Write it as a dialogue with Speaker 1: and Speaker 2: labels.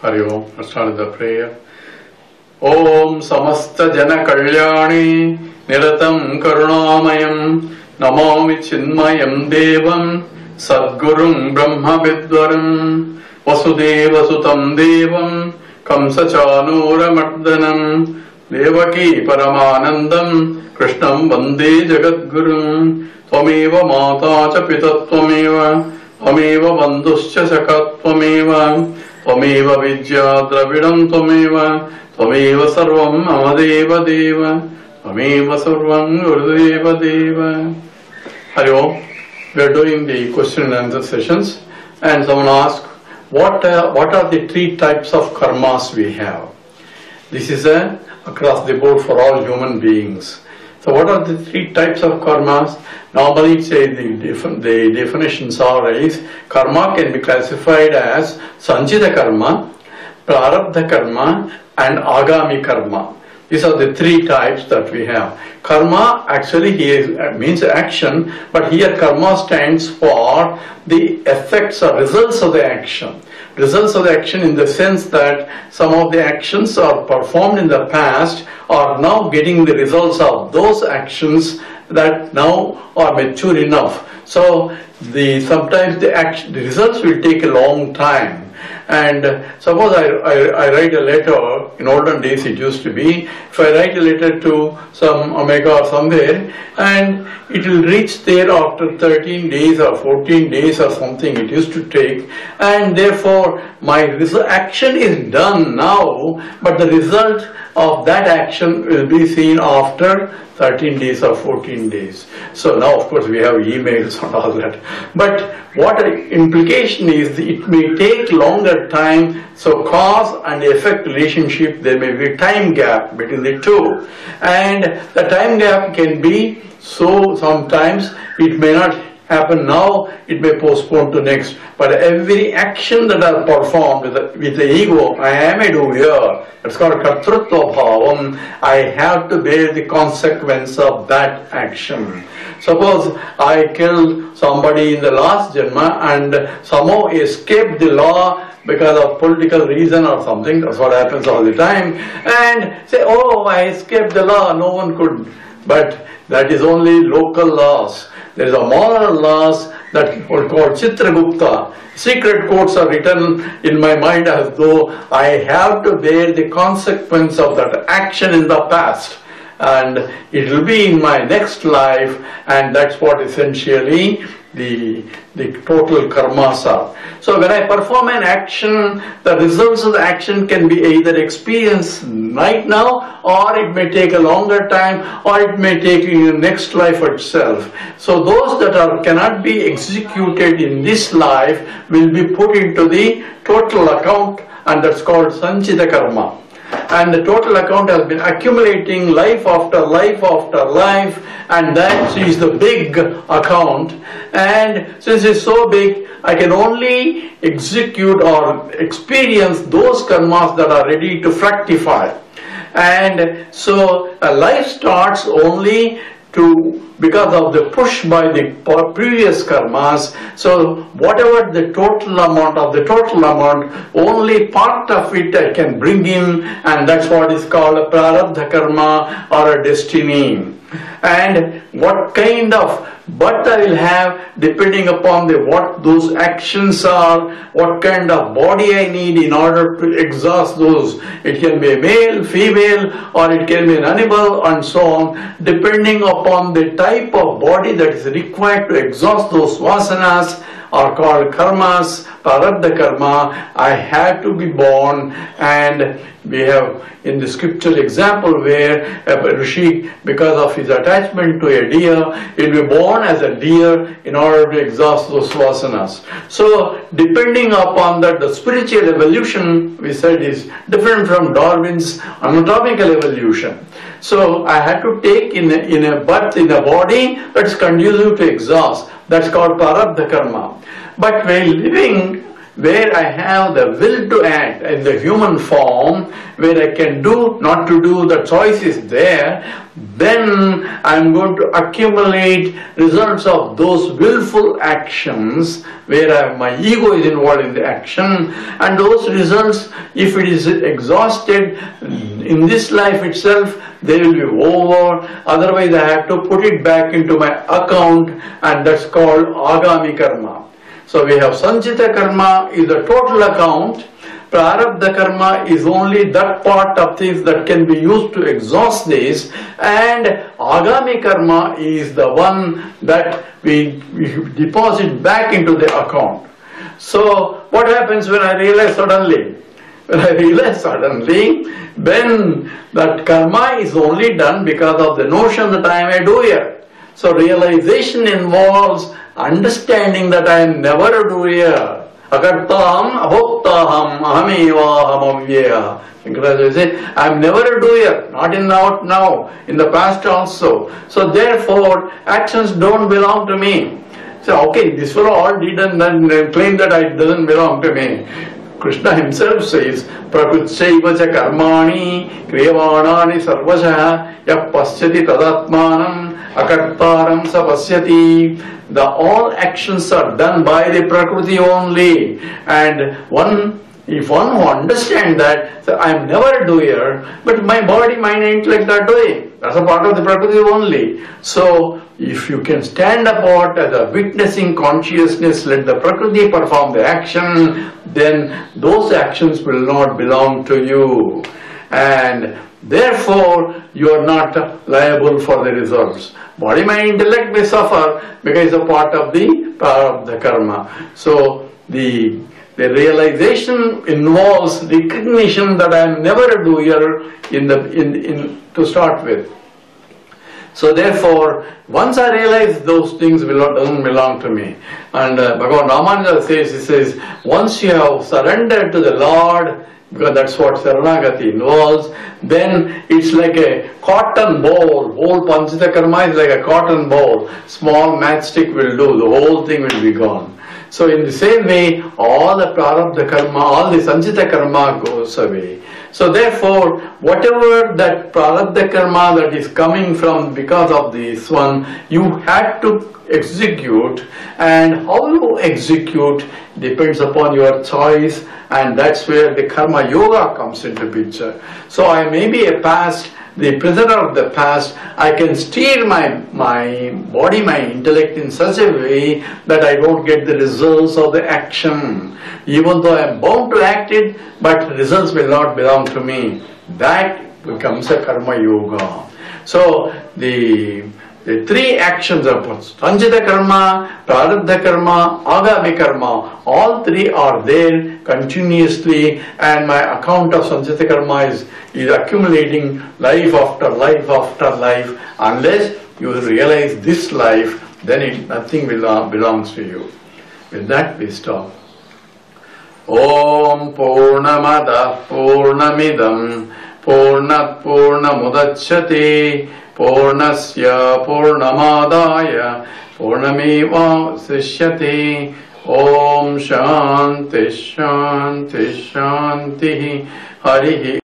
Speaker 1: Hari Om. Let's start with the prayer. Om Samasta Jana Kalyani Niratam Karunamayam Namami Chinmayam Devam Sadgurum Brahma Vidwaram Vasudeva Sutam Devam Kamsachanura Mardanam Devaki Paramanandam Krishnam Vande Jagadgurum Tvameva Mata Cha Pita Tvameva Tvameva Bandhuscha Sakatvameva Tvameva Vidya Dravidam Tvameva Tvameva Sarvam Amadeva Deva Tvameva Sarvam Gurudeva Deva. Hari Om. We are doing the question and answer sessions, and someone asked, what are the three types of karmas we have? This is across the board for all human beings. So what are the three types of karmas? Normally say the definitions are is karma can be classified as sanchita karma, prarabdha karma and agami karma. These are the three types that we have. Karma actually here means action, but here karma stands for the effects or results of the action. Results of the action in the sense that some of the actions are performed in the past are now getting the results of those actions that now are mature enough. So sometimes the results will take a long time. And suppose I write a letter, in olden days it used to be, if I write a letter to some Omega or somewhere, and it will reach there after 13 days or 14 days or something it used to take, and therefore my action is done now, but the result of that action will be seen after 13 days or 14 days. So now of course we have emails and all that. But what implication is it may take longer time, so cause and effect relationship, there may be time gap between the two. And the time gap can be, so sometimes it may not happen now, it may postpone to next. But every action that are performed with the ego, I am a doer, that's called kartrutva bhavam, I have to bear the consequence of that action. Suppose I killed somebody in the last janma and somehow escaped the law because of political reason or something, that's what happens all the time, and say, oh, I escaped the law, no one could. But that is only local laws. There is a moral laws that are called Chitragupta. Secret codes are written in my mind as though I have to bear the consequence of that action in the past. And it will be in my next life, and that's what essentially the total karmas are. So when I perform an action, the results of the action can be either experienced right now, or it may take a longer time, or it may take in the next life itself. So those that cannot be executed in this life will be put into the total account, and that's called sanchita karma. And the total account has been accumulating life after life after life, and that is the big account. And since it's so big, I can only execute or experience those karmas that are ready to fructify. And so a life starts only because of the push by the previous karmas. So whatever the total amount of the total amount, only part of it I can bring in, and that's what is called a prarabdha karma or a destiny. And what kind of birth I will have depending upon what those actions are, what kind of body I need in order to exhaust those. It can be a male, female, or it can be an animal, and so on, depending upon the type of body that is required to exhaust those vasanas are called karmas, prarabdha karma. I had to be born, and we have in the scriptural example where a rishi, because of his attachment to a deer, will be born as a deer in order to exhaust those vasanas. So depending upon that, the spiritual evolution, we said, is different from Darwin's anatomical evolution. So I had to take in a birth in a body that's conducive to exhaust. That's called prarabdha karma. But while living where I have the will to act in the human form, where I can do, not to do, the choice is there, then I'm going to accumulate results of those willful actions where my ego is involved in the action, and those results, if it is exhausted in this life itself, they will be over. Otherwise I have to put it back into my account, and that's called agami karma. So we have sanchita karma is the total account. Prarabdha karma is only that part of things that can be used to exhaust this, and agami karma is the one that we deposit back into the account. So what happens when I realize suddenly? When I realize suddenly, then that karma is only done because of the notion that I am a doer. So realization involves understanding that I am never a doer. Akartaham, abhoktaham, ahameva, ahamavya. Shankaracharya says, I am never a doer, not in now, in the past also. So therefore, actions don't belong to me. So okay, this fellow all did and then claim that it doesn't belong to me. Krishna himself says, Prakrutchaiva cha karmani kriyavanani sarvasah yah pasyati tadatmanam akartaram sa pasyati. All actions are done by the Prakriti only, and if one who understands that, so I am never a doer, but my body, mind and intellect are doing. That's a part of the Prakriti only. So if you can stand apart as a witnessing consciousness, let the Prakriti perform the action, then those actions will not belong to you, and therefore you are not liable for the results. Body, mind, intellect may suffer because it's a part of the karma. So the realization involves recognition that I am never a doer to start with. So therefore, once I realize those things doesn't belong to me, and Bhagavan Ramanuja says, he says, once you have surrendered to the Lord, because that's what Saranagati involves, then it's like a cotton bowl. Whole Panchita karma is like a cotton bowl. Small matchstick will do, the whole thing will be gone. So in the same way, all the prarabdha karma, all the sanchita karma goes away. So therefore, whatever that prarabdha karma that is coming from because of this one, you have to execute, and how you execute depends upon your choice, and that's where the karma yoga comes into picture. So I may be the prisoner of the past. I can steer my body, my intellect in such a way that I don't get the results of the action. Even though I am bound to act it, but results will not belong to me. That becomes a karma yoga. So the three actions are sanchita karma, prarabdha karma, agami karma. All three are there continuously, and my account of sanchita karma is accumulating life after life after life. Unless you realize this life, then nothing belongs to you. With that we stop. Om Purnamada Purnamidam Purnat Purnamudachyate Purnasya Purnamadaya Purnameva Sishyate. Om Shanti Shanti Shanti. Harihi